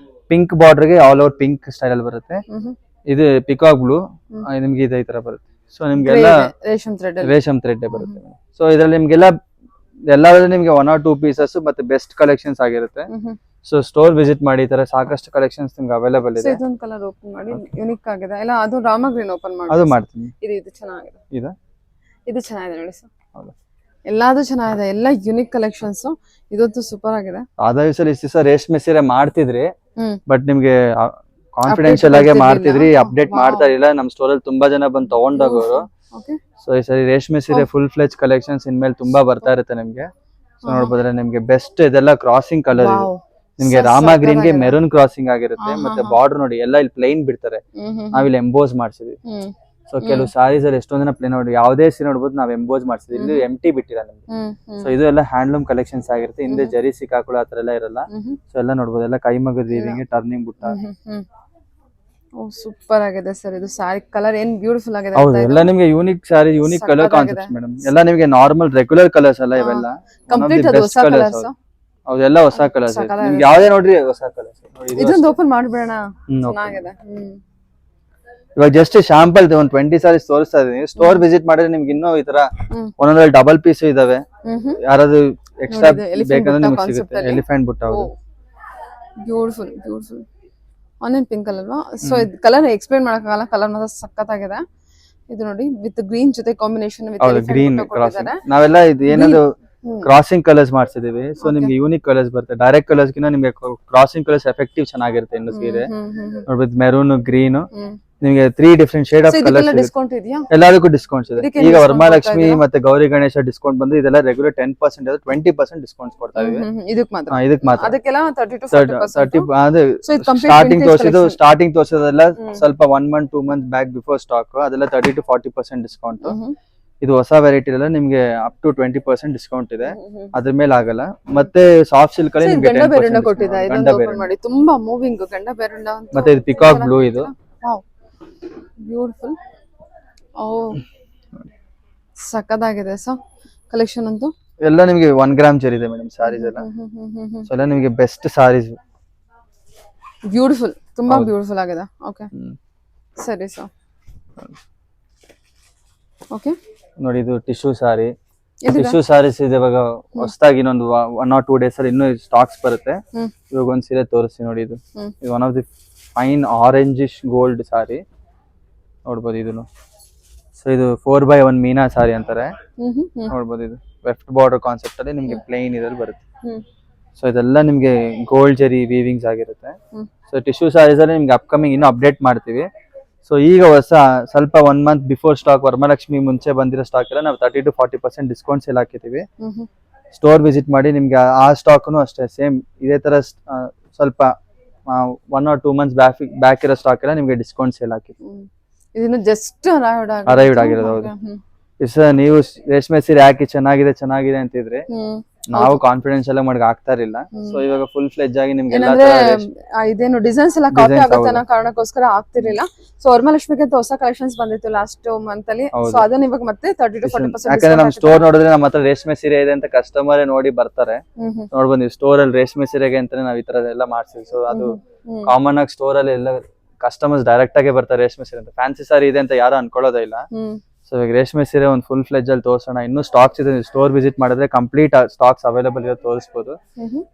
ಪಿಂಕ್ ಬಾರ್ಡರ್ ಗೆ ಆಲ್ ಓವರ್ ಪಿಂಕ್ ಸ್ಟೈಲ್ ಅಲ್ಲಿ ಬರುತ್ತೆ. ಇದು ಪಿಕಾಕ್ ಬ್ಲೂ, ನಿಮ್ಗೆ ಇದೇ ತರ ಬರುತ್ತೆ. ಸೊ ನಿಮ್ಗೆಲ್ಲ ರೇಷ್ಮೆ ಥ್ರೆಡ್ ಬರುತ್ತೆ. ಸೊ ಇದ್ರಲ್ಲಿ ನಿಮ್ಗೆಲ್ಲ ಎಲ್ಲಾದ್ರೂ ನಿಮ್ಗೆ 1 or 2 ಪೀಸಸ್ ಮತ್ತೆ ಬೆಸ್ಟ್ ಕಲೆಕ್ಷನ್ಸ್ ಆಗಿರುತ್ತೆ. ಸೊ ಸ್ಟೋರ್ ವಿಸಿಟ್ ಮಾಡಿ, ಈ ತರ ಸಾಕಷ್ಟು ಕಲೆಕ್ಷನ್ಸ್ ನಿಮ್ಗೆ ಅವೈಲೇಬಲ್ ಇದೆ. ಇದೊಂದು ಕಲರ್ ಓಪನ್ ಮಾಡಿ ಯೂನಿಕ್ ಆಗಿದೆ. ಇಲ್ಲ ಅದು ರಾಮ ಗ್ರೀನ್ ಓಪನ್ ಮಾಡಿ, ಅದು ಮಾಡ್ತೀನಿ. ಇದು ಚೆನ್ನಾಗಿದೆ. ಇದು ಚೆನ್ನಾಗಿದೆ ನೋಡಿ ಸರ್. ಎಲ್ಲಾದು ಚೆನ್ನಾಗಿದೆ, ಎಲ್ಲ ಯೂನಿಕ್ ಕಲೆಕ್ಷನ್ಸ್. ಇದಂತೂ ಸೂಪರ್ ಆಗಿದೆ. ಆದ ದಿವಸ ರೇಷ್ಮೆ ಸೀರೆ ಮಾಡ್ತಿದ್ರಿ, ಬಟ್ ನಿಮ್ಗೆ ಕಾನ್ಫಿಡೆನ್ಶಿಯಲ್ ಆಗಿ ಮಾಡ್ತಿದ್ರಿ, ಅಪ್ಡೇಟ್ ಮಾಡ್ತಾ ಇರಲಿಲ್ಲ. ನಮ್ ಸ್ಟೋರ್ ಅಲ್ಲಿ ತುಂಬಾ ಜನ ಬಂದು ತಗೊಂಡೋಗೋರು. ಸೊ ಈ ಸರಿ ರೇಷ್ಮೆ ಸೀರೆ ಫುಲ್ ಫ್ಲೆಜ್ ಕಲೆಕ್ಷನ್ಸ್ ಇನ್ಮೇಲೆ ತುಂಬಾ ಬರ್ತಾ ಇರುತ್ತೆ ನಿಮ್ಗೆ. ಸೊ ನೋಡ್ಬೋದ್ರೆ ನಿಮ್ಗೆ ಬೆಸ್ಟ್ ಇದೆಲ್ಲ ಕ್ರಾಸಿಂಗ್ ಕಲರ್ ಇದೆ. ನಿಮ್ಗೆ ರಾಮ ಗ್ರೀನ್ ಗೆ ಮೆರೂನ್ ಕ್ರಾಸಿಂಗ್ ಆಗಿರುತ್ತೆ. ಮತ್ತೆ ಬಾರ್ಡರ್ ನೋಡಿ ಎಲ್ಲ ಇಲ್ಲಿ ಪ್ಲೈನ್ ಬಿಡ್ತಾರೆ, ನಾವಿಲ್ಲಿ ಎಂಬೋಸ್ ಮಾಡ್ಸಿದ್ವಿ. ಸೊ ಕೆಲವು ಸಾರೀಸ್ ಅಲ್ಲಿ ಎಷ್ಟೊಂದ್ ಜನ ಪ್ಲೇನ್ ನೋಡಿ, ಯಾವ್ದೇ ಸೀರೆ ನೋಡ್ಬೋದು ನಾವ್ ಎಂಬೋಸ್ ಮಾಡ್ಸಿದ್ವಿ. ಇಲ್ಲಿ ಎಂಟಿ ಬಿಟ್ಟಿಲ್ಲ ನಿಮ್ಗೆ. ಸೊ ಇದು ಎಲ್ಲ ಹ್ಯಾಂಡ್ಲೂಮ್ ಕಲೆಕ್ಷನ್ಸ್ ಆಗಿರುತ್ತೆ. ಹಿಂದೆ ಜರಿ ಸಿಕ್ಕಾಕೊಳ್ಳೋ ಆತರ ಎಲ್ಲ ಇರಲ್ಲ. ಸೊ ಎಲ್ಲ ನೋಡ್ಬೋದು, ಎಲ್ಲ ಕೈಮಗ್ಗದ ವೀವಿಂಗ್, ಟರ್ನಿಂಗ್ ಬುಟ್ಟ. ಸೂಪರ್ ಆಗಿದೆ ಸರ್ ಇದು ಸಾರಿ. ಕಲರ್ ಏನ್ ಬ್ಯೂಟಿಫುಲ್ ಆಗಿದೆ. ಹೌದು, ಎಲ್ಲ ನಿಮ್ಗೆ ಯೂನಿಕ್ ಸಾರಿ, ಯೂನಿಕ್ ಕಲರ್ ಕಾನ್ಸೆಪ್ಟ್ಸ್ ಮೇಡಮ್. ಎಲ್ಲ ನಿಮ್ಗೆ ನಾರ್ಮಲ್ ರೆಗ್ಯುಲರ್ ಕಲರ್ಸ್ ಅಲ್ಲ ಇವೆಲ್ಲ. ಕಂಪ್ಲೀಟ್ ಅದು ಹೊಸ ಕಲರ್ಸ್. ಹೌದೆಲ್ಲ ಹೊಸ ಕಲರ್ಸ್. ನಿಮ್ಗೆ ಯಾವ್ದೇ ನೋಡ್ರಿ ಹೊಸ ಕಲರ್ಸ್. ಇದೊಂದು ಓಪನ್ ಮಾಡ್ಬಿಡೋಣ, ಚೆನ್ನಾಗಿದೆ. ಇವಾಗ ಜಸ್ಟ್ ಶಾಂಪಲ್ ಒಂದು 20 ಸಾರೀಸ್ ತೋರಿಸ್ತಾ ಇದೀನಿ. ಸ್ಟೋರ್ ವಿಸಿಟ್ ಮಾಡಿದ್ರೆ ನಿಮ್ಗೆ ಇನ್ನೂ ಈ ತರ ಒಂದೊಂದ್ರಲ್ಲಿ ಡಬಲ್ ಪೀಸ್ ಇದಾವೆ. ಯಾರಾದ್ರೂ ಎಕ್ಸ್ಟ್ರಾ ಬೇಕಂದ್ರೆ ನಿಮ್ಗೆ ಸಿಗುತ್ತೆ. ಎಲಿಫೆಂಟ್ ಬುಟ್ಟ. ಬ್ಯೂಟಿಫುಲ್ ಆನಿಯನ್ ಪಿಂಕ್ ಅಲ್ವಾ. ಸೊ ಇದು ಕಲರ್ ಎಕ್ಸ್ಪ್ಲೇನ್ ಮಾಡಕ್ಕಾಗಲ್ಲ, ಕಲರ್ ಮಾತ್ರ ಸಖತ್ತಾಗಿದೆ. ಇದು ನೋಡಿ ವಿತ್ ಗ್ರೀನ್ ಜೊತೆ ಕಾಂಬಿನೇಷನ್ ಗ್ರೀನ್ ಕ್ರಾಸಿಂಗ್. ನಾವೆಲ್ಲ ಇದು ಏನದು ಕ್ರಾಸಿಂಗ್ ಕಲರ್ಸ್ ಮಾಡ್ಸಿದೀವಿ. ಸೊ ನಿಮ್ಗೆ ಯೂನಿಕ್ ಕಲರ್ಸ್ ಬರುತ್ತೆ. ಡೈರೆಕ್ಟ್ ಕಲರ್ಸ್ ಗಿನ್ನ ನಿಮ್ಗೆ ಕ್ರಾಸಿಂಗ್ ಕಲರ್ಸ್ ಎಫೆಕ್ಟಿವ್ ಚೆನ್ನಾಗಿರುತ್ತೆ. ಇನ್ನು ಸೀರೆ ನೋಡ್ಬೋದು, ಮೆರೂನ್, ಗ್ರೀನ್, ನಿಮಗೆ 3 different shade of colours. Discount ಇದೆಯಾ? ಎಲ್ಲದಕ್ಕೂ ಡಿಸ್ಕೌಂಟ್ಸ್ ಇದೆ. ಈಗ ವರಮಹಾಲಕ್ಷ್ಮಿ ಮತ್ತೆ ಗೌರಿ ಗಣೇಶ ಡಿಸ್ಕೌಂಟ್ ಬಂದ್ರೆ ಇದೆಲ್ಲ ರೆಗ್ಯುಲರ್ 10% 20% ಡಿಸ್ಕೌಂಟ್ಸ್ ಕೊಡ್ತಾ ಇದೀವಿ. ಇದಕ್ಕೆ ಮಾತ್ರ ಅದಕ್ಕೆಲ್ಲ 30 to 40%. ಸ್ಟಾರ್ಟಿಂಗ್ ತೋರಿಸೋದೆಲ್ಲ ಸ್ವಲ್ಪ 1 month 2 months back before stock, ಅದೆಲ್ಲ 30 to 40% ಡಿಸ್ಕೌಂಟ್. ಇದು ಹೊಸ ವೆರೈಟಿ ಎಲ್ಲ ನಿಮ್ಗೆ ಅಪ್ ಟು 20% ಡಿಸ್ಕೌಂಟ್ ಇದೆ. ಅದ್ರ ಮೇಲೆ ಆಗಲ್ಲ. ಮತ್ತೆ ಸಾಫ್ಟ್ ಸಿಲ್ಕ್ ಅಲ್ಲಿ ನಿಮ್ಗೆ 10% ಕೊಟ್ಟಿದೆ. ಇದನ್ನ ಓಪನ್ ಮಾಡಿ, ತುಂಬಾ ಮೂವಿಂಗ್ ಗಂಡ ಬೇರುಂಡ. ಮತ್ತೆ ಇದು ಪಿಕಾಕ್ ಬ್ಲೂ. ಇದು ಬ್ಯೂಟಿಫುಲ್. ಸಖತ್ತಾಗಿದೆ ಸರ್ ಕಲೆಕ್ಷನ್ ಅಂತೂ. ಎಲ್ಲ ನಿಮಗೆ 1 ಗ್ರಾಮ್ ಜರಿ ಇದೆ ಮೇಡಮ್ ಸಾರೀಸ್ ಎಲ್ಲ. ಸೊ ಎಲ್ಲ ನಿಮಗೆ ಬೆಸ್ಟ್ ಸಾರೀಸ್. ಬ್ಯೂಟಿಫುಲ್, ತುಂಬಾ ಬ್ಯೂಟಿಫುಲ್ ಆಗಿದೆ. ಓಕೆ ಸರಿ ಸರ್. ಓಕೆ ನೋಡಿ, ಇದು ಟಿಶ್ಯೂ ಸಾರಿ. ಟಿಶ್ಯೂ ಸಾರೀಸ್ ಇದೆ. ಇವಾಗ ಹೊಸದಾಗಿ ಇನ್ನೊಂದು 1 or 2 days ಅಲ್ಲಿ ಇನ್ನೂ ಸ್ಟಾಕ್ಸ್ ಬರುತ್ತೆ. ಇವಾಗ ಒಂದ್ ಸೀರೆ ತೋರಿಸಿ ನೋಡಿ. ಇದು one of the fine orangish gold sari ನೋಡ್ಬೋದು. ಇದನ್ನು ಸೊ ಇದು 4x1 ಮೀನಾ ಸಾರಿ ಅಂತಾರೆ. ನೋಡ್ಬೋದು, ಇದು ವೆಫ್ಟ್ ಬಾರ್ಡರ್ ಕಾನ್ಸೆಪ್ಟ್ ಅಲ್ಲಿ ನಿಮ್ಗೆ ಪ್ಲೈನ್ ಇದ್ರಲ್ಲಿ ಬರುತ್ತೆ. ಸೊ ಇದೆಲ್ಲ ನಿಮ್ಗೆ ಗೋಲ್ಡ್ ಜರಿ ವೀವಿಂಗ್ಸ್ ಆಗಿರುತ್ತೆ. ಸೊ ಟಿಶ್ಯೂ ಸಾರೀಸ್ ಅಲ್ಲಿ ನಿಮ್ಗೆ ಅಪ್ಕಮಿಂಗ್ ಇನ್ನೂ ಅಪ್ಡೇಟ್ ಮಾಡ್ತೀವಿ. ಸೊ ಈಗ ಹೊಸ ಸ್ವಲ್ಪ 1 month ಬಿಫೋರ್ ಸ್ಟಾಕ್, ವರಮಹಾಲಕ್ಷ್ಮಿ ಮುಂಚೆ ಬಂದಿರೋ ಸ್ಟಾಕ್ ಎಲ್ಲ ನಾವು 30 to 40% ಡಿಸ್ಕೌಂಟ್ ಸೇಲ್ ಹಾಕಿದ್ದೀವಿ. ಸ್ಟೋರ್ ವಿಸಿಟ್ ಮಾಡಿ, ನಿಮ್ಗೆ ಆ ಸ್ಟಾಕ್ನು ಅಷ್ಟೇ ಸೇಮ್ ಇದೇ ತರ ಸ್ವಲ್ಪ 1 or 2 months ಬ್ಯಾಕ್ ಇರೋ ಸ್ಟಾಕ್ ಎಲ್ಲ ನಿಮ್ಗೆ ಡಿಸ್ಕೌಂಟ್ ಸೇಲ್ ಹಾಕಿದ್ವಿ. ಇದನ್ನು ಜಸ್ಟ್ ಅರೈವ್ಡ್ ಆಗಿರೋದು. ಹೌದು, ನೀವು ರೇಷ್ಮೆ ಸೀರೆ ಹಾಕಿ ಚೆನ್ನಾಗಿದೆ ಅಂತಿದ್ರೆ ನಾವು ಕಾನ್ಫಿಡೆನ್ಸ್ ಎಲ್ಲ ಮಾಡಕ್ ಆಗ್ತಾ ಇರಲಿಲ್ಲ. ಸೊ ಇವಾಗ ಫುಲ್ ಫ್ಲೆಜ್ ಆಗಿ ನಿಮ್ಗೆ ಇದೇನು ಡಿಸೈನ್ಸ್ ಎಲ್ಲ ಕಾಪಿ ಆಗುತ್ತೆ ಅನ್ನೋ ಕಾರಣಕ್ಕೋಸ್ಕರ ಆಗ್ತಿರ್ಲಿಲ್ಲ. ಸೊ ವರಮಹಾಲಕ್ಷ್ಮಿಗೆ ಅಂತ ಹೊಸ ಕಲೆಕ್ಷನ್ಸ್ ಬಂದಿತ್ತು ಲಾಸ್ಟ್ ಮಂತ್ ಅಲ್ಲಿ. ಸೊ ಅದನ್ನ ಇವಾಗ ಮತ್ತೆ 30 to 40%. ಯಾಕಂದ್ರೆ ನಮ್ ಸ್ಟೋರ್ ನೋಡಿದ್ರೆ ನಮ್ಮ ಹತ್ರ ರೇಷ್ಮೆ ಸೀರೆ ಇದೆ ಅಂತ ಕಸ್ಟಮರ್ ನೋಡಿ ಬರ್ತಾರೆ. ನೋಡ್ಬೋದು ನೀವು, ಸ್ಟೋರ್ ಅಲ್ಲಿ ರೇಷ್ಮೆ ಸೀರೆಗೆ ಅಂತಾನೆ ನಾವ್ ಈ ತರ ಎಲ್ಲ ಮಾಡ್ಸಿದ್ವಿ. ಸೊ ಅದು ಕಾಮನ್ ಆಗಿ ಸ್ಟೋರ್ ಅಲ್ಲಿ ಎಲ್ಲ ಕಸ್ಟಮರ್ಸ್ ಡೈರೆಕ್ಟ್ ಆಗಿ ಬರ್ತಾರೆ ರೇಷ್ಮೆ ಸೀರೆ ಅಂತ. ಫ್ಯಾನ್ಸಿ ಸಾರಿ ಇದೆ ಅಂತ ಯಾರು ಅನ್ಕೊಳ್ಳೋದೇ ಇಲ್ಲ. ಸೊ ಈಗ ರೇಷ್ಮೆ ಸೀರೆ ಒಂದು ಫುಲ್ ಫ್ಲೆಜ್ ಅಲ್ಲಿ ತೋರ್ಸೋಣ. ಇನ್ನೂ ಸ್ಟಾಕ್ಸ್ ಇದೆ, ಸ್ಟೋರ್ ವಿಸಿಟ್ ಮಾಡಿದ್ರೆ ಕಂಪ್ಲೀಟ್ ಸ್ಟಾಕ್ಸ್ ಅವೈಲೇಬಲ್ ಇರೋ ತೋರಿಸಬಹುದು.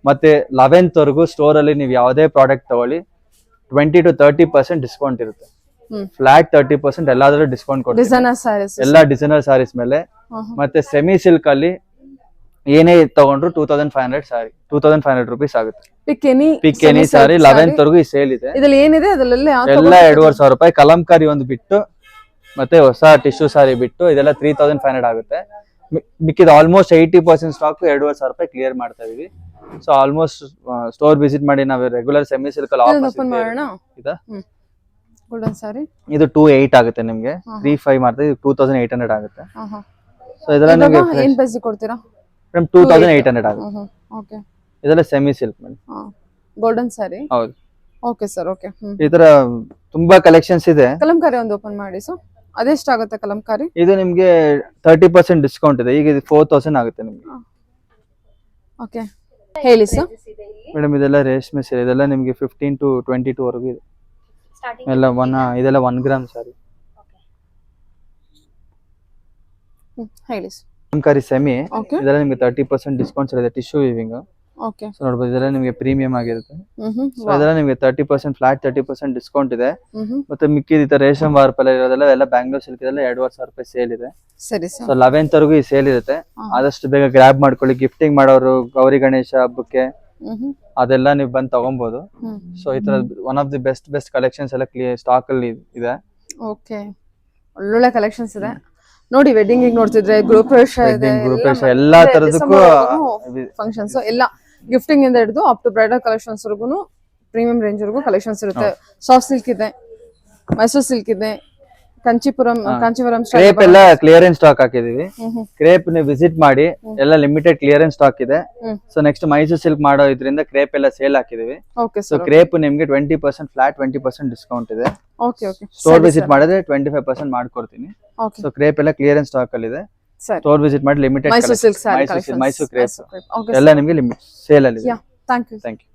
ಮತ್ತೆ 11th ವರೆಗೂ ಸ್ಟೋರ್ ಅಲ್ಲಿ ನೀವು ಯಾವುದೇ ಪ್ರಾಡಕ್ಟ್ ತಗೊಳ್ಳಿ 20 to 30% ಡಿಸ್ಕೌಂಟ್ ಇರುತ್ತೆ. ಫ್ಲಾಟ್ 30% ಎಲ್ಲಾದ್ರೂ ಡಿಸ್ಕೌಂಟ್ ಕೊಡ್ತೀವಿ ಎಲ್ಲ ಡಿಸೈನರ್ ಸಾರೀಸ್ ಮೇಲೆ. ಮತ್ತೆ ಸೆಮಿ ಸಿಲ್ಕ್ ಅಲ್ಲಿ ಏನೇ ತಗೊಂಡ್ರು 2500 ಸಾರಿ 2500 rupees ಆಗುತ್ತೆ. ಪಿಕ್ ಎನಿ ಸಾರಿ 11th ವರೆಗೂ ಈ ಸೇಲ್ ಇದೆ. ಎಲ್ಲ 2500 ರೂಪಾಯಿ. ಕಲಂಕಾರಿ ಒಂದು ಬಿಟ್ಟು ಮತ್ತೆ ಹೊಸ ಟಿಶ್ಯೂ ಸಾರಿ ಬಿಟ್ಟು ಇದೆಲ್ಲ 3500 ಆಗುತ್ತೆ. ಮಿಕ್ಕಿದ ಆಲ್ಮೋಸ್ಟ್ 80% ಸ್ಟಾಕ್ 2500 ರೂಪಾಯಿ ಕ್ಲಿಯರ್ ಮಾಡ್ತಾ ಇದೀವಿ. ಸೊ ಆಲ್ಮೋಸ್ಟ್ ಸ್ಟೋರ್ ವಿಸಿಟ್ ಮಾಡಿ ನಾವು ರೆಗ್ಯುಲರ್ ಸೆಮಿ ಸಿಲ್ಕ್ ಅಲ್ಲಿ ಇದನ್ನ ಆಫರ್ಸ್ ಓಪನ್ ಮಾಡೋಣ. ಇದಾ ಗೋಲ್ಡನ್ ಸ್ಯಾರಿ. ಇದು 2,800 ಆಗುತ್ತೆ ನಿಮ್ಗೆ. 3,500 ಮಾಡ್ತೀವಿ, 2,800 ಆಗುತ್ತೆ. ಸೊ ಇದೆಲ್ಲ ಇವಾಗ ನಿಮ್ಗೆ ಏನ್ ಪ್ರೈಸ್ ಕೊಡ್ತೀರಾ? ಮೇಡಮ್ 2,800 ಆಗುತ್ತೆ. ಓಕೆ. ಇದೆಲ್ಲ semi silk madam. Golden sari. ಹೌದು. Okay sir, okay. ಈ ತರ ತುಂಬಾ ಕಲೆಕ್ಷನ್ಸ್ ಇದೆ. ಕಲಂಕಾರಿ ಒಂದು ಓಪನ್ ಮಾಡಿ ಸರ್. ಅದೆಷ್ಟಾಗುತ್ತೆ ಕಲಂಕಾರಿ? ಇದು ನಿಮ್ಗೆ 30% ಡಿಸ್ಕೌಂಟ್ ಇದೆ. ಈಗ ಇದು 4,000 ಆಗುತ್ತೆ ನಿಮ್ಗೆ. ಓಕೆ, ಹೇಳಿ ಸರ್. ಮೇಡಮ್ ಇದೆಲ್ಲ ರೇಷ್ಮೆ ಸೀರೆ, ಇದೆಲ್ಲ ನಿಮ್ಗೆ 15 to 22 ವರೆಗೂ ಇದೆ. ಎಲ್ಲ ಇದೆಲ್ಲ 1 ಗ್ರಾಮ್ ಸಾರಿ. ಹೇಳಿ ಸರ್. Kalamkari semi, okay. ಇದೆಲ್ಲ ನಿಮ್ಗೆ 30% ಡಿಸ್ಕೌಂಟ್ಸ್ ಇದೆ. Tissue weaving. ಓಕೆ. ಸೊ ನೋಡ್ಬೋದು, ಇದೆಲ್ಲ ನಿಮ್ಗೆ ಪ್ರೀಮಿಯಂ ಆಗಿರುತ್ತೆ. ಸೊ ಇದೆಲ್ಲ ನಿಮ್ಗೆ 30% ಫ್ಲಾಟ್ 30% ಡಿಸ್ಕೌಂಟ್ ಇದೆ. ಮತ್ತೆ ಮಿಕ್ಕಿದ ರೇಷನ್ ವಾರ್ಪ್ ಎಲ್ಲ ಇರೋದೆಲ್ಲ ಎಲ್ಲ ಬ್ಯಾಂಗ್ಳೂರ್ ಸಿಲ್ಕ್ ಇದೆಲ್ಲ 2,500 ರೂಪಾಯಿ ಸೇಲ್ ಇದೆ. ಸರಿ ಸರ್. ಸೊ 11th ವರೆಗೂ ಈ ಸೇಲ್ ಇರುತ್ತೆ. ಆದಷ್ಟು ಬೇಗ ಗ್ರಾಬ್ ಮಾಡ್ಕೊಳ್ಳಿ. ಗಿಫ್ಟಿಂಗ್ ಮಾಡೋರು ಗೌರಿ ಗಣೇಶ ಹಬ್ಬಕ್ಕೆ ಅದೆಲ್ಲ ನೀವು ಬಂದು ತಗೊಬಹುದು. ಸೊ ಈ ತರ one of the best collections ಎಲ್ಲ ಸ್ಟಾಕ್ ಅಲ್ಲಿ ಇದೆ. ಓಕೆ, ಒಳ್ಳೊಳ್ಳೆ ಕಲೆಕ್ಷನ್ಸ್ ಇದೆ ನೋಡಿ. ವೆಡ್ಡಿಂಗ್ ನೋಡ್ತಿದ್ರೆ ಗ್ರೂಪ್ ಪ್ರವೇಶ ಇದೆ, ಎಲ್ಲಾ ತರದಕ್ಕೂ ಫಂಕ್ಷನ್ಸ್ ಎಲ್ಲ ಗಿಫ್ಟಿಂಗ್ ಇಂದ ಹಿಡಿದು ಅಪ್ ಟು ಬ್ರೈಡಲ್ ಕಲೆಕ್ಷನ್ಸ್ ವರೆಗೂ ಪ್ರೀಮಿಯಂ ರೇಂಜ್ ವರೆಗೂ ಕಲೆಕ್ಷನ್ಸ್ ಇರುತ್ತೆ. ಸಾಫ್ಟ್ ಸಿಲ್ಕ್ ಇದೆ, ಮೈಸೂರು ಸಿಲ್ಕ್ ಇದೆ, ಕಾಂಚೀಪುರಂ ಕ್ರೇಪ್ ಎಲ್ಲ ಕ್ಲಿಯರೆನ್ಸ್ ಸ್ಟಾಕ್ ಹಾಕಿದೀವಿ. ಕ್ರೇಪ್ ನೀವು ವಿಸಿಟ್ ಮಾಡಿ, ಎಲ್ಲ ಲಿಮಿಟೆಡ್ ಕ್ಲಿಯರೆನ್ಸ್ ಸ್ಟಾಕ್ ಇದೆ. ಸೊ ನೆಕ್ಸ್ಟ್ ಮೈಸೂರು ಸಿಲ್ಕ್ ಮಾಡೋ ಇದ್ರಿಂದ ಕ್ರೇಪ್ ಎಲ್ಲ ಸೇಲ್ ಹಾಕಿದೀವಿ. ಸೊ ಕ್ರೇಪ್ ನಿಮ್ಗೆ 20% ಫ್ಲಾಟ್ 20% ಡಿಸ್ಕೌಂಟ್ ಇದೆ. ಸ್ಟೋರ್ ವಿಸಿಟ್ ಮಾಡಿದ್ರೆ 25% ಮಾಡ್ಕೊಡ್ತೀನಿ. ಸೊ ಕ್ರೇಪ್ ಎಲ್ಲ ಕ್ಲಿಯರೆನ್ಸ್ ಸ್ಟಾಕ್ ಅಲ್ಲಿ ಇದೆ. ಸ್ಟೋರ್ ವಿಸಿಟ್ ಮಾಡಿ limited Mysore silk Mysore crepe ಎಲ್ಲ ನಿಮ್ಗೆ ಸೇಲ್ ಅಲ್ಲಿ ಇದೆ. Thank you.